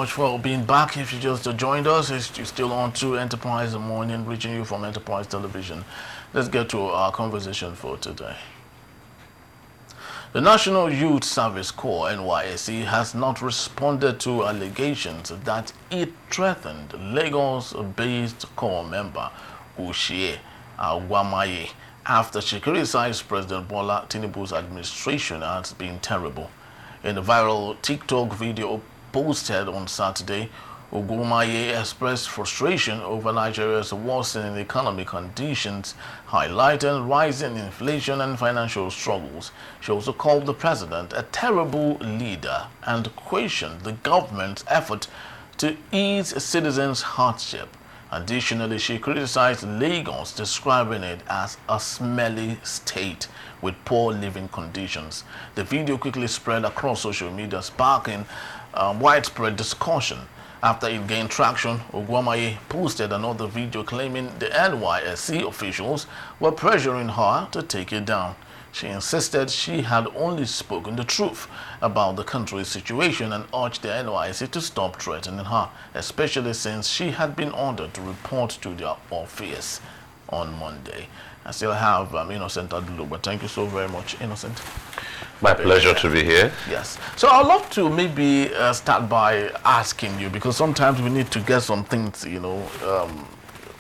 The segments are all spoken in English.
much for being back. If you just joined us, you're still on to Enterprise Morning, reaching you from Enterprise Television. Let's get to our conversation for today. The National Youth Service Corps, Nysc, has not responded to allegations that it threatened Lagos-based Corps member Ushie Agwamaye after she criticized President Bola Tinubu's administration as being terrible. In a viral TikTok video posted on Saturday, Agwamaye expressed frustration over Nigeria's worsening economic conditions, highlighting rising inflation and financial struggles. She also called the president a terrible leader and questioned the government's effort to ease citizens' hardship. Additionally, she criticized Lagos, describing it as a smelly state with poor living conditions. The video quickly spread across social media, sparking widespread discussion. After it gained traction, Agwamaye posted another video claiming the NYSC officials were pressuring her to take it down. She insisted she had only spoken the truth about the country's situation and urged the NYSC to stop threatening her, especially since she had been ordered to report to their office on Monday. I still have Innocent Adulu, but thank you so very much, Innocent. My pleasure to be here. Yes. So I'd love to maybe start by asking you, because sometimes we need to get some things,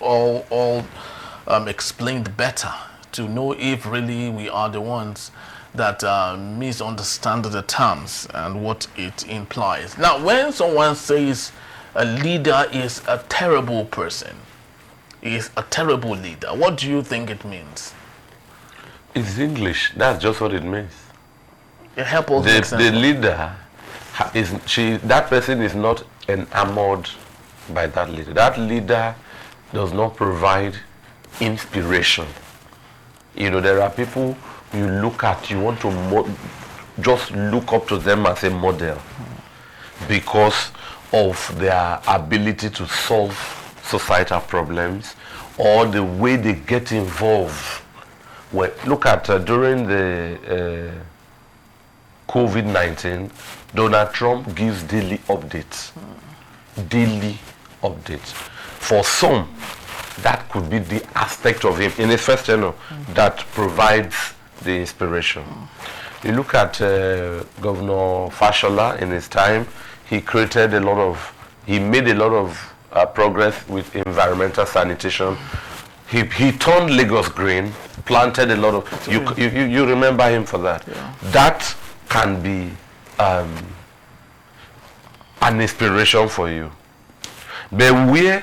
all explained better, to know if really we are the ones that misunderstand the terms and what it implies. Now, when someone says a leader is a terrible person, is a terrible leader, what do you think it means? It's English. That's just what it means. Help us. The leader that person is not enamored by that leader. That leader does not provide inspiration. There are people you look at, you want to just look up to them as a model because of their ability to solve societal problems or the way they get involved. Well, look at during the COVID-19, Donald Trump gives daily updates. Daily updates. For some, that could be the aspect of him in his first tenure that provides the inspiration. You look at Governor Fashola in his time, he made a lot of progress with environmental sanitation. He turned Lagos green, planted a lot of, you remember him for that. Yeah. That can be an inspiration for you. But where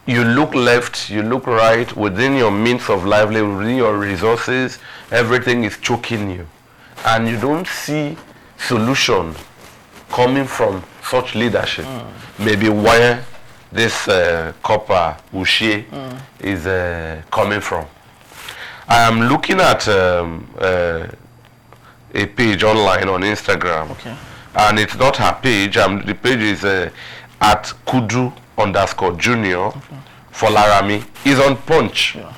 you look left, you look right, within your means of livelihood, within your resources, everything is choking you. And you don't see solution coming from such leadership. Maybe where this copper, Ushie, is coming from. I am looking at a page online on Instagram. Okay. And it's not her page. The page is at Kudu_Junior. Okay. Folarami is on Punch. Yeah.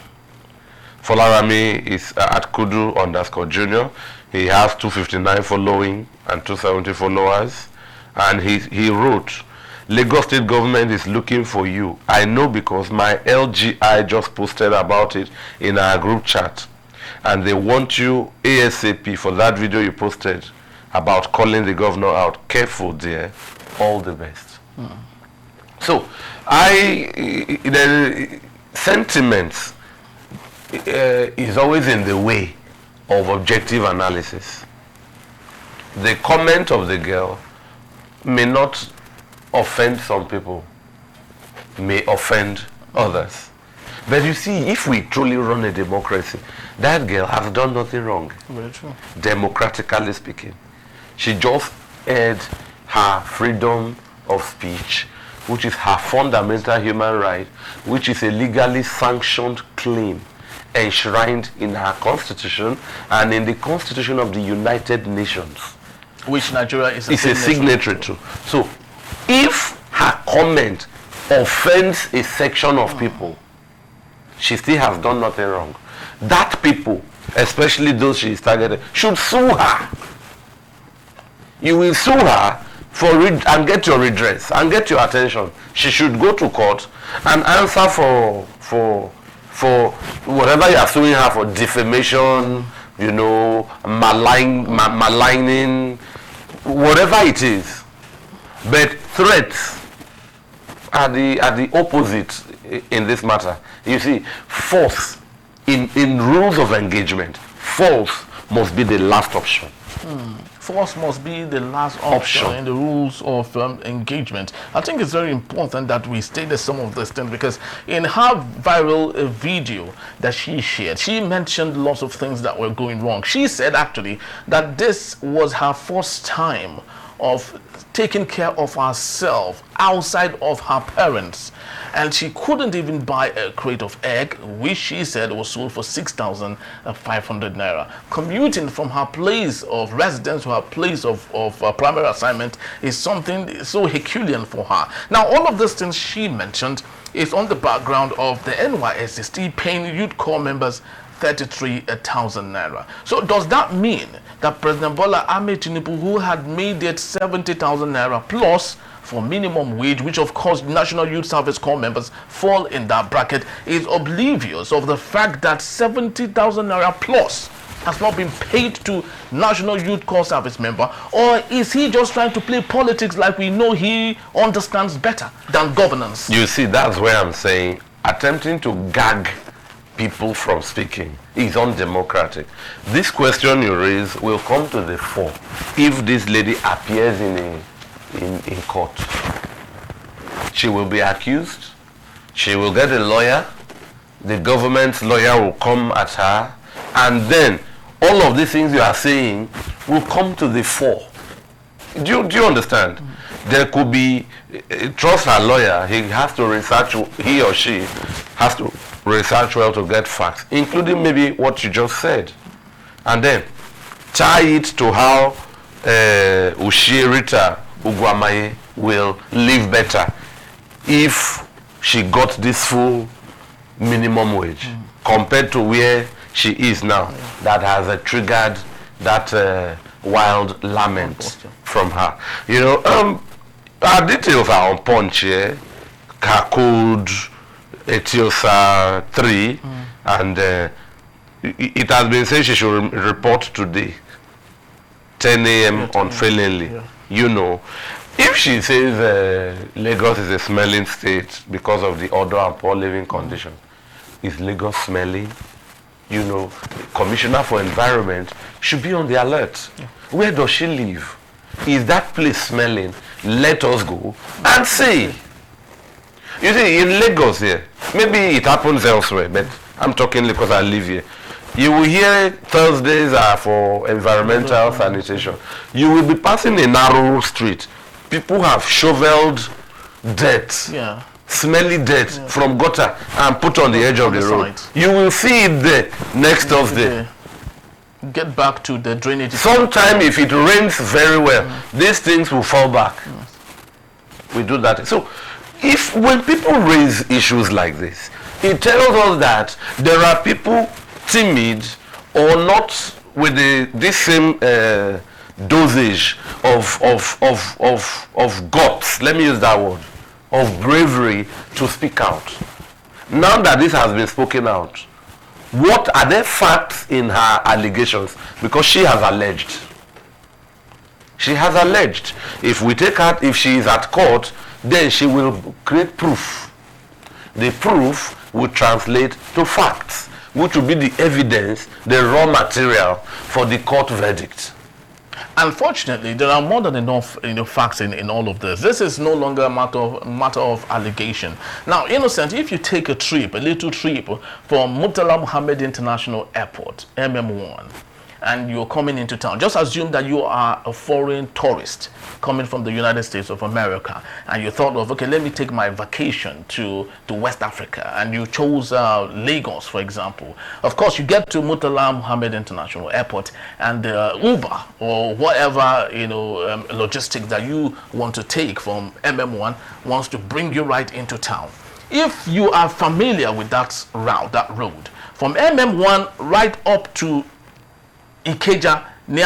Folarami is at Kudu_Junior. He has 259 following and 270 followers. And he wrote, Lagos State government is looking for you. I know because my LGI just posted about it in our group chat. And they want you ASAP for that video you posted about calling the governor out. Careful, dear. All the best. So, the sentiments is always in the way of objective analysis. The comment of the girl may not offend some people, may offend others. But you see, if we truly run a democracy, that girl has done nothing wrong. Very true. Democratically speaking. She just aired her freedom of speech, which is her fundamental human right, which is a legally sanctioned claim enshrined in her constitution and in the Constitution of the United Nations. Which Nigeria is a signatory to. So, if her comment offends a section of people, she still has done nothing wrong. That people, especially those she is targeted, should sue her. You will sue her and get your redress and get your attention. She should go to court and answer for whatever you are suing her for, defamation, you know, maligning, whatever it is. But threats are the opposite in this matter. You see, force in rules of engagement, force must be the last option. Force must be the last option in the rules of engagement. I think it's very important that we stated some of these things, because in her viral video that she shared, she mentioned lots of things that were going wrong. She said actually that this was her first time of taking care of herself outside of her parents, and she couldn't even buy a crate of egg, which she said was sold for 6,500 naira. Commuting from her place of residence to her place of primary assignment is something so Herculean for her. Now, all of these things she mentioned is on the background of the Nysc still paying youth corps members 33,000 naira. So does that mean that President Bola Ahmed Tinubu, who had made it 70,000 naira plus for minimum wage, which of course National Youth Service Corps members fall in that bracket, is oblivious of the fact that 70,000 naira plus has not been paid to National Youth Corps Service member? Or is he just trying to play politics like we know he understands better than governance? You see, that's where I'm saying attempting to gag people from speaking is undemocratic. This question you raise will come to the fore if this lady appears in court. She will be accused, she will get a lawyer, the government's lawyer will come at her, and then all of these things you are saying will come to the fore. Do you understand? There could be, trust her lawyer, he or she has to research well to get facts, including maybe what you just said, and then tie it to how Rita Ugwamaye will live better if she got this full minimum wage compared to where she is now, that has triggered that wild lament from her. You know, our details are on Punch here, code Etiosa 3, and it has been said she should report today 10 a.m. unfailingly. You know, if she says Lagos is a smelling state because of the odor and poor living conditions, is Lagos smelling? You know, Commissioner for Environment should be on the alert. Where does she live? Is that place smelling? Let us go and see. You see, in Lagos here, maybe it happens elsewhere, but I'm talking because I live here. You will hear Thursdays are for environmental sanitation. You will be passing a narrow street. People have shoveled dirt, smelly dirt from gutter and put on the edge of the road. You will see it there next Thursday. Get back to the drainage. Sometime if it rains very well, these things will fall back. We do that. So when people raise issues like this, it tells us that there are people timid or not with this same dosage of guts, let me use that word, of bravery to speak out. Now that this has been spoken out, what are there facts in her allegations? Because she has alleged. She has alleged. If we take her, if she is at court, then she will create proof. The proof will translate to facts, which will be the evidence, the raw material for the court verdict. Unfortunately, there are more than enough facts in all of this. This is no longer a matter of allegation. Now, Innocent, if you take a little trip from Murtala Muhammed International Airport, MM1, and you're coming into town, just assume that you are a foreign tourist coming from the United States of America, and you thought of, okay, let me take my vacation to West Africa, and you chose Lagos, for example. Of course, you get to Murtala Muhammed International Airport, and Uber or whatever logistics that you want to take from MM1 wants to bring you right into town. If you are familiar with that road, from MM1 right up to Ikeja near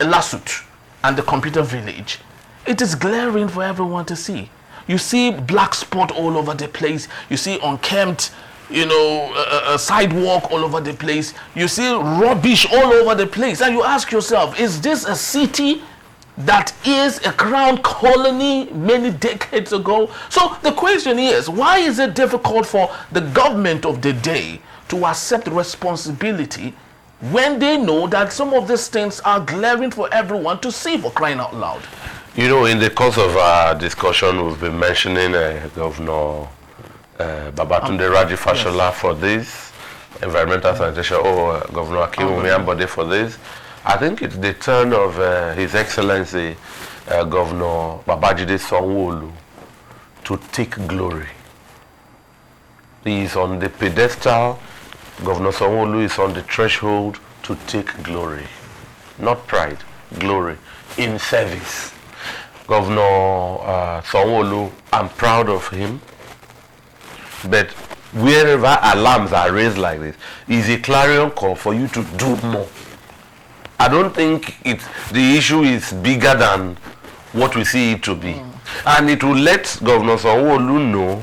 Lasut and the computer village, It is glaring for everyone to see. You see black spot all over the place. You see unkempt, a sidewalk all over the place. You see rubbish all over the place. And you ask yourself, is this a city that is a crown colony many decades ago? So the question is, why is it difficult for the government of the day to accept responsibility when they know that some of these things are glaring for everyone to see, for crying out loud? In the course of our discussion, we've been mentioning Governor Babatunde Raji Fashola for this, environmental sanitation, Governor Akinwumi Ambode for this. I think it's the turn of His Excellency Governor Babajide Sanwo-Olu to take glory. He is on the pedestal. Governor Sanwo-Olu is on the threshold to take glory. Not pride, glory, in service. Governor Sanwo-Olu, I'm proud of him. But wherever alarms are raised like this, is a clarion call for you to do more. I don't think the issue is bigger than what we see it to be. And it will let Governor Sanwo-Olu know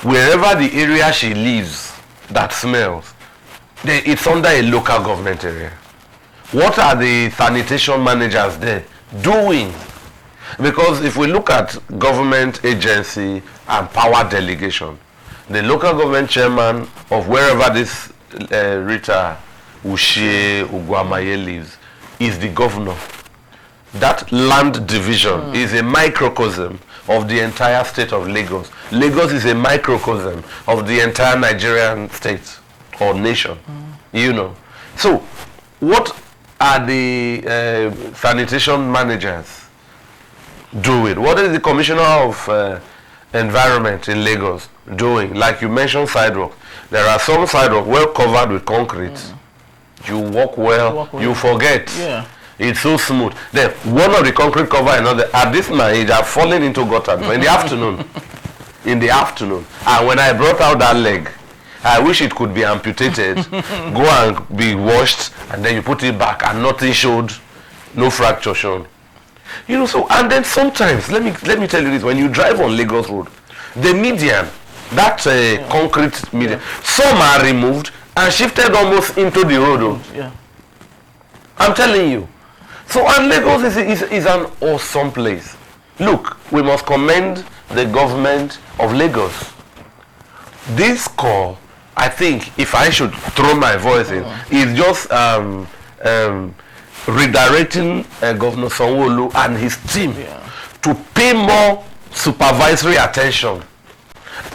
wherever the area she lives that smells, it's under a local government area. What are the sanitation managers there doing? Because if we look at government agency and power delegation, the local government chairman of wherever this Rita Ushie Ugwamaye lives is the governor. That land division is a microcosm of the entire state of Lagos. Lagos is a microcosm of the entire Nigerian state or nation. So what are the sanitation managers doing? What is the commissioner of environment in Lagos doing? Like you mentioned, sidewalk. There are some sidewalk well covered with concrete. You walk well, you forget. It's so smooth. Then one of the concrete cover another. At this my age, I've fallen into gutter in the afternoon. And when I brought out that leg, I wish it could be amputated, go and be washed, and then you put it back, and nothing showed, no fracture shown. So and then sometimes let me tell you this: when you drive on Lagos Road, the median, that concrete median, some are removed and shifted almost into the road. I'm telling you. So and Lagos is an awesome place. Look, we must commend the government of Lagos. This call, I think, if I should throw my voice in, is just redirecting Governor Sanwo-Olu and his team to pay more supervisory attention.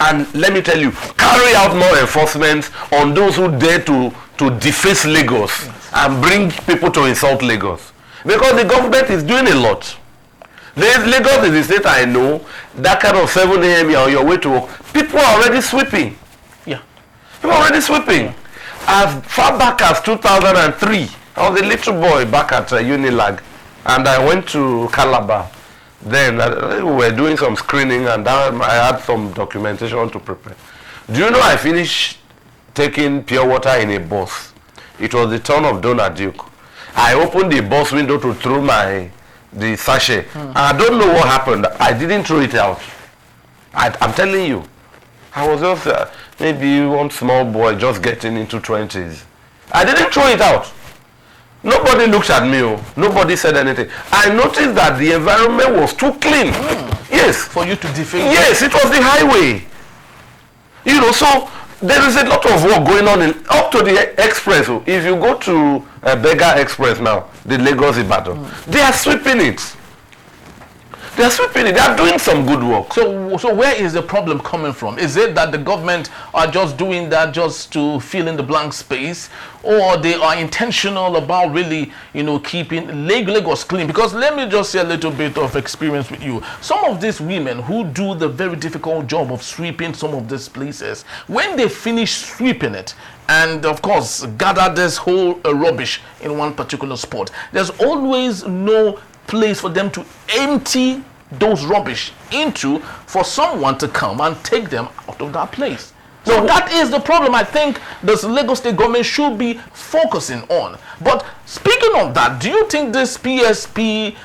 And let me tell you, carry out more enforcement on those who dare to deface Lagos and bring people to insult Lagos. Because the government is doing a lot. Lagos is the state I know, that kind of 7 a.m. you're on your way to work, people are already sweeping. People are already sweeping. As far back as 2003, I was a little boy back at Unilag, and I went to Calabar. Then we were doing some screening, and I had some documentation to prepare. Do you know I finished taking pure water in a bus? It was the turn of Donald Duke. I opened the bus window to throw the sachet. And I don't know what happened. I didn't throw it out. I'm telling you. I was just maybe one small boy just getting into 20s. I didn't throw it out. Nobody looked at me. Nobody said anything. I noticed that the environment was too clean. Yes. For you to defend. Yes, it was the highway. So there is a lot of work going on up to the express. If you go to Bega Express now, the Lagos Ibadan, they are sweeping it. They are sweeping it. They are doing some good work. So where is the problem coming from? Is it that the government are just doing that just to fill in the blank space, or they are intentional about really, keeping Lagos clean? Because let me just say a little bit of experience with you. Some of these women who do the very difficult job of sweeping some of these places, when they finish sweeping it, and of course gather this whole rubbish in one particular spot, there's always no place for them to empty those rubbish into for someone to come and take them out of that place. So that is the problem I think the Lagos State government should be focusing on. But speaking of that, do you think this PSP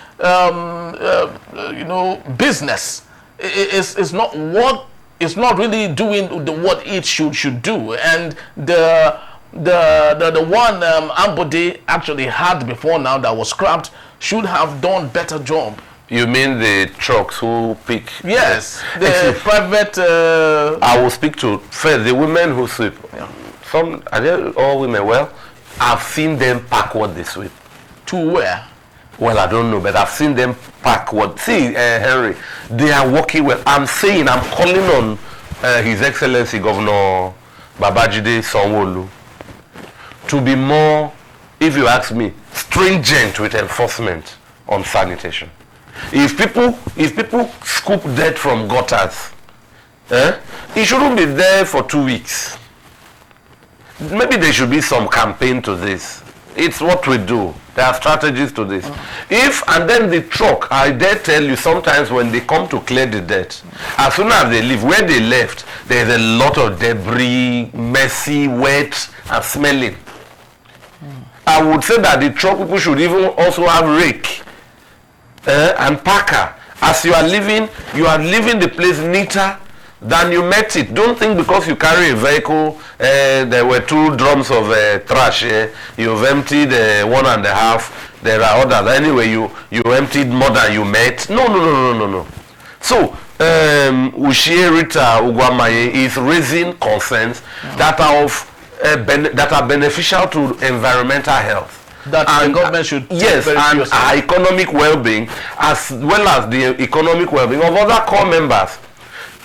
business is not what it's not really doing what it should do, and the one Ambode actually had before now that was scrapped should have done better job. You mean the trucks who pick? Yes, the private. I will speak to first the women who sweep. Yeah. Some are they all women? Well, I've seen them pack what they sweep. To where? Well, I don't know, but I've seen them pack what. See, Henry, they are working well. I'm calling on His Excellency Governor Babajide Sanwo-Olu to be more, if you ask me, stringent with enforcement on sanitation. If people scoop dirt from gutters, it shouldn't be there for 2 weeks. Maybe there should be some campaign to this. It's what we do. There are strategies to this. And then the truck, I dare tell you, sometimes when they come to clear the dirt, as soon as they leave, where they left, there's a lot of debris, messy, wet, and smelling. I would say that the truck people should even also have rake and packer. As you are leaving the place neater than you met it. Don't think because you carry a vehicle, there were 2 drums of trash, you've emptied 1.5, there are others. Anyway, you emptied more than you met. No. So, Ushie Rita Ugwamaye is raising concerns that are beneficial to environmental health. That the government should yes, and our economic well-being, as well as the economic well-being of other core members.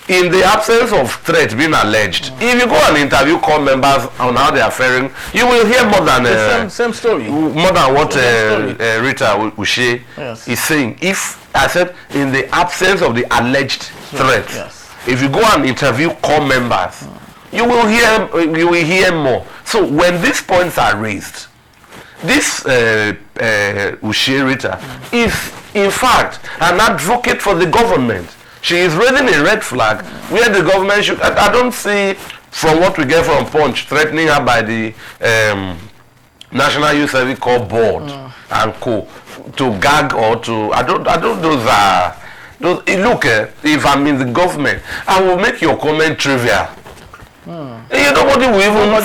In the absence of threat being alleged, if you go and interview core members on how they are faring, you will hear more than same story. More than what Rita Ushie is saying. If I said in the absence of the alleged threat, if you go and interview core members, you will hear more. So when these points are raised, this Ushie Rita is in fact an advocate for the government. She is raising a red flag where the government should. I don't see, from what we get from Punch, threatening her by the National Youth Service Corp board and co to gag or to. I don't. Those are. Those. Look, if I'm in the government, I will make your comment trivial. Nobody will even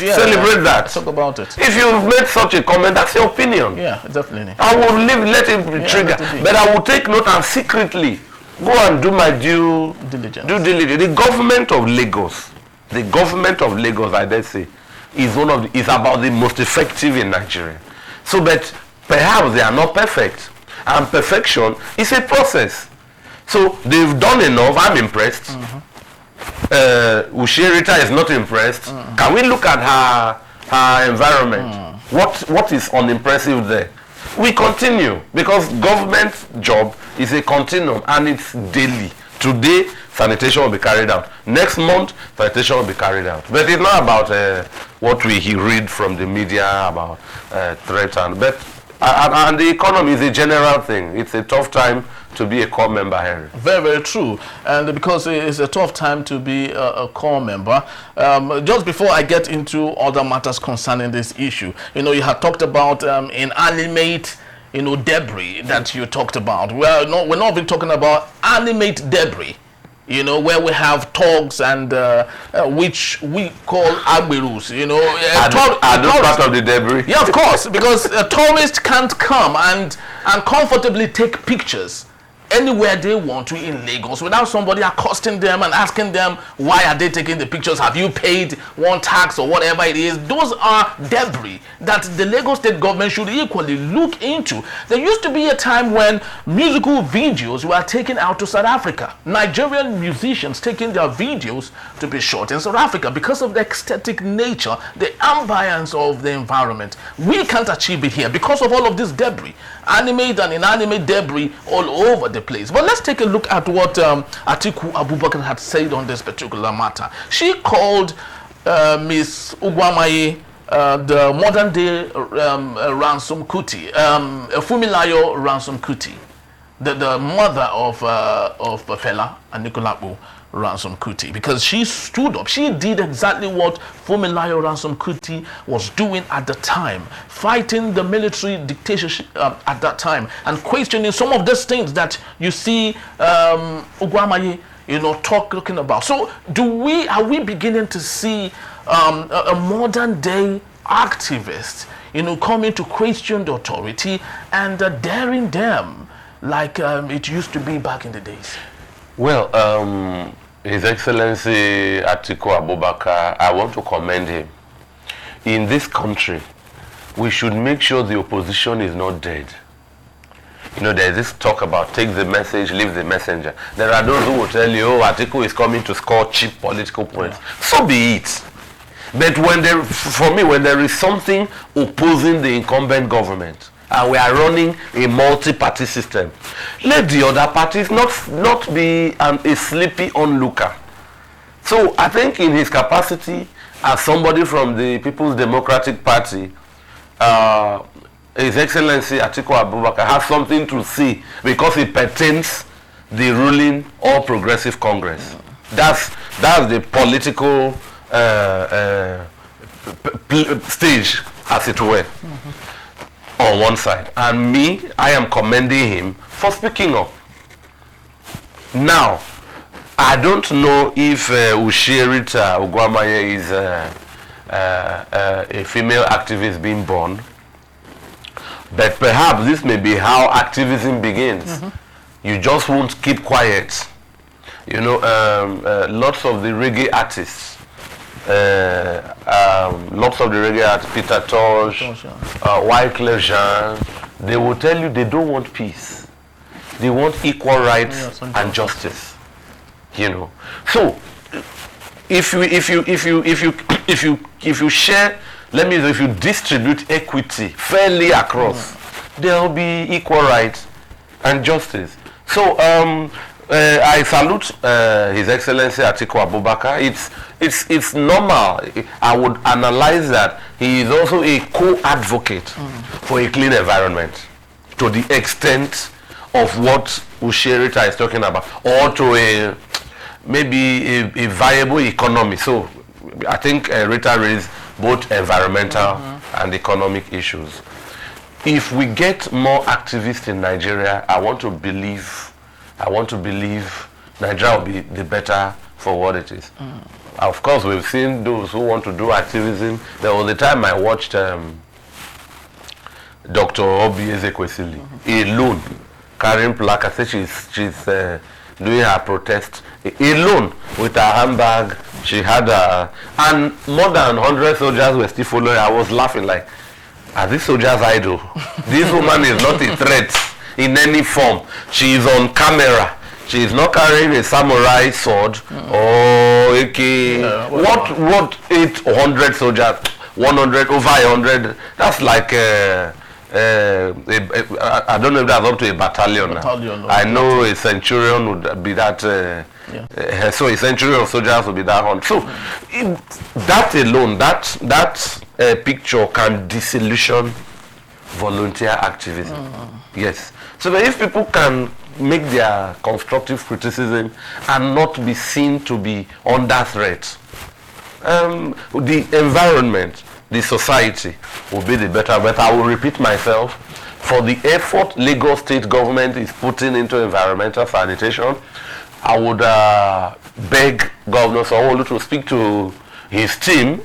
celebrate that. Talk about it. If you've made such a comment, that's your opinion. Yeah, definitely. I will let it be trigger, but I will take note and secretly go and do my due diligence. The government of Lagos, I dare say, is about the most effective in Nigeria. So, but perhaps they are not perfect, and perfection is a process. So they've done enough. I'm impressed. Ushie Rita is not impressed. Can we look at her environment? What is unimpressive there? We continue, because government job is a continuum and it's daily. Today, sanitation will be carried out. Next month, sanitation will be carried out. But it's not about what we read from the media about threats and the economy is a general thing. It's a tough time to be a core member, Henry. Very, very true. And because it's a tough time to be a core member, just before I get into other matters concerning this issue, you had talked about inanimate, debris that you talked about. We're not even talking about animate debris, where we have togs and which we call agberus, Are those part of the debris? Yeah, of course, because a tourist can't come and comfortably take pictures anywhere they want to in Lagos without somebody accosting them and asking them why are they taking the pictures, have you paid one tax or whatever it is. Those are debris that the Lagos state government should equally look into. There used to be a time when musical videos were taken out to South Africa. Nigerian musicians taking their videos to be shot in South Africa because of the aesthetic nature, the ambience of the environment. We can't achieve it here because of all of this debris, animate and inanimate debris all over the place. But let's take a look at what Atiku Abubakar had said on this particular matter. She called Miss Ugwamaye the modern day Ransom Kuti, Fumilayo Ransom Kuti, the mother of Fela and Nicolabo, Ransom Kuti, because she stood up. She did exactly what Funmilayo Ransom Kuti was doing at the time, fighting the military dictatorship at that time, and questioning some of these things that you see Ugwamaye, talking about. So, are we beginning to see a modern day activist, coming to question the authority and daring them like it used to be back in the days? Well, His Excellency Atiku Abubakar, I want to commend him. In this country, we should make sure the opposition is not dead. There's this talk about take the message, leave the messenger. There are those who will tell you, Atiku is coming to score cheap political points. So be it. But when there is something opposing the incumbent government, and we are running a multi-party system, let the other parties not be a sleepy onlooker. So I think in his capacity as somebody from the People's Democratic Party, His Excellency Atiku Abubakar has something to say because it pertains the ruling All Progressive Congress. That's the political stage, as it were. On one side, and I am commending him for speaking up. Now, I don't know if Ushirita Ugwamaye is a female activist being born, but perhaps this may be how activism begins. You just won't keep quiet. Lots of the reggae artists, Peter Tosh, Wyclef Jean, they will tell you they don't want peace. They want equal rights and justice. So if you share, if you distribute equity fairly across, there will be equal rights and justice. So I salute His Excellency Atiku Abubakar. It's normal. I would analyze that he is also a co-advocate for a clean environment to the extent of what Ushirita is talking about, or to maybe a viable economy. So I think Rita raised both environmental and economic issues. If we get more activists in Nigeria, I want to believe Nigeria will be the better for what it is. Of course, we've seen those who want to do activism. There was a time I watched Dr. Obi Ezekwesili alone carrying plaque. I said she's doing her protest alone with her handbag. She had and more than 100 soldiers were still following. I was laughing like, are these soldiers idle? This woman is not a threat in any form. She is on camera. She is not carrying a samurai sword or AK. What 800 soldiers, 100, over 100? That's like I don't know if that's up to a battalion now. I know a centurion would be that. So a centurion of soldiers would be that one. So that alone, that picture can disillusion volunteer activism. Yes. So that if people can make their constructive criticism and not be seen to be under threat, the environment, the society will be the better. But I will repeat myself, for the effort Lagos state government is putting into environmental sanitation, I would beg Governor Sanwo-Olu to speak to his team,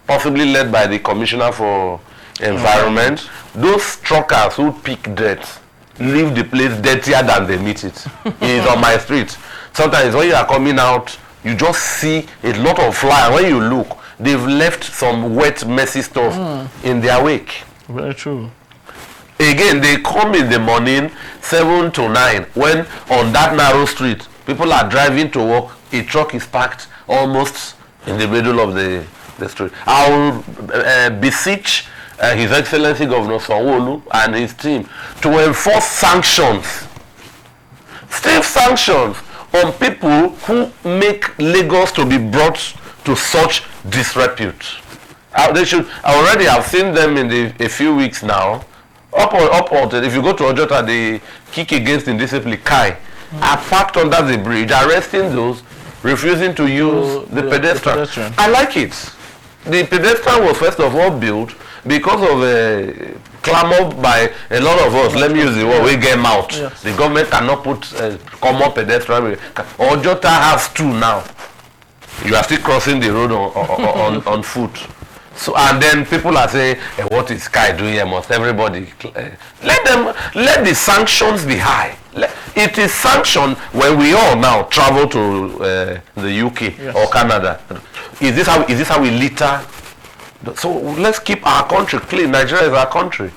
possibly led by the Commissioner for Environment. Those truckers who pick dirt leave the place dirtier than they meet it. It is on my street. Sometimes when you are coming out, you just see a lot of fly. When you look, they've left some wet, messy stuff in their wake. Very true. Again, they come in the morning, 7 to 9, when on that narrow street, people are driving to work, a truck is parked almost in the middle of the street. I will beseech His Excellency Governor Sanwo-Olu and his team to enforce sanctions, stiff sanctions on people who make Lagos to be brought to such disrepute. They should already have seen them in a few weeks now. If you go to Ojota, they kick against indiscipline. Kai are parked under the bridge, arresting those refusing to use the pedestrian. The pedestrian. I like it. The pedestrian was first of all built because of a clamor by a lot of us. Let me use the word, we get out. Yes. The government cannot put common pedestrian. Ojota has 2 now. You are still crossing the road on foot. So, and then people are saying, what is Sky doing here? Must everybody let the sanctions be high. It is sanctioned when we all now travel to the UK or Canada. Is this how we litter? So let's keep our country clean. Nigeria is our country.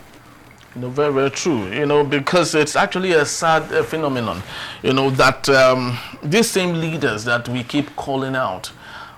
Very, very true. Because it's actually a sad phenomenon. That these same leaders that we keep calling out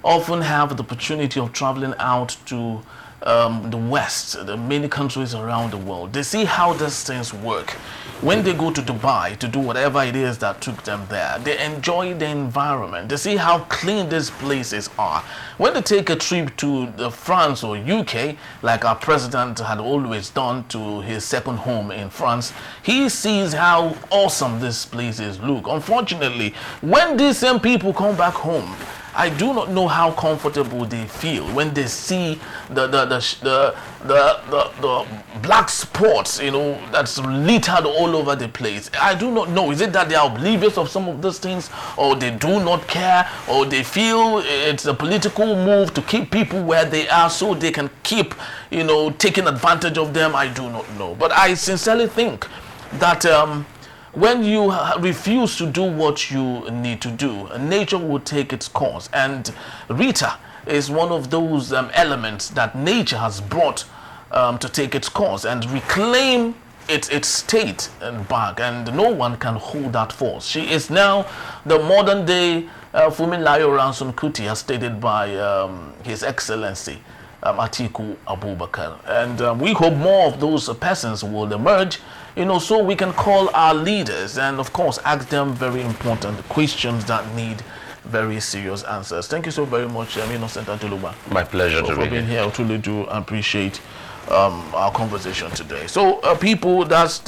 often have the opportunity of traveling out to the West, the many countries around the world. They see how these things work. When they go to Dubai to do whatever it is that took them there, they enjoy the environment. They see how clean these places are. When they take a trip to France or UK, like our president had always done to his second home in France, he sees how awesome these places look. Unfortunately, when these same people come back home, I do not know how comfortable they feel when they see the black spots, that's littered all over the place. I do not know. Is it that they are oblivious of some of those things, or they do not care, or they feel it's a political move to keep people where they are so they can keep, taking advantage of them? I do not know. But I sincerely think that when you refuse to do what you need to do, nature will take its course. And Rita is one of those elements that nature has brought to take its course and reclaim its state and back. And no one can hold that force. She is now the modern day Funmilayo Ransome Kuti, as stated by His Excellency Atiku Abubakar. And we hope more of those persons will emerge, so we can call our leaders and, of course, ask them very important questions that need very serious answers. Thank you so very much, Innocent Antuluba. My pleasure for being here. I truly do appreciate our conversation today. So, people, that's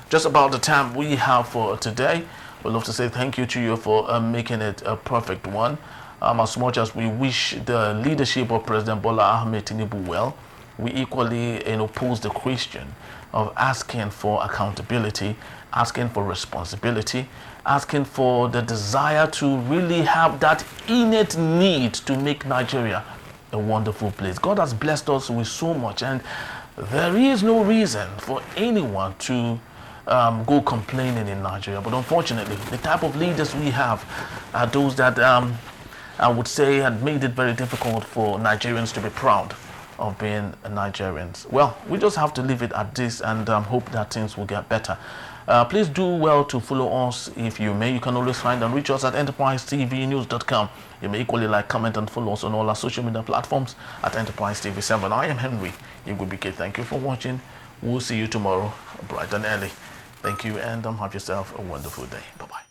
just about the time we have for today. We'd love to say thank you to you for making it a perfect one. As much as we wish the leadership of President Bola Ahmed Tinubu well, we equally pose the question of asking for accountability, asking for responsibility, asking for the desire to really have that innate need to make Nigeria a wonderful place. God has blessed us with so much, and there is no reason for anyone to go complaining in Nigeria. But unfortunately, the type of leaders we have are those that I would say had made it very difficult for Nigerians to be proud of being Nigerians. Well, we just have to leave it at this and hope that things will get better. Please do well to follow us if you may. You can always find and reach us at enterprisetvnews.com. You may equally like, comment, and follow us on all our social media platforms at Enterprise TV 7. I am Henry Igubike. Thank you for watching. We'll see you tomorrow, bright and early. Thank you, and have yourself a wonderful day. Bye-bye.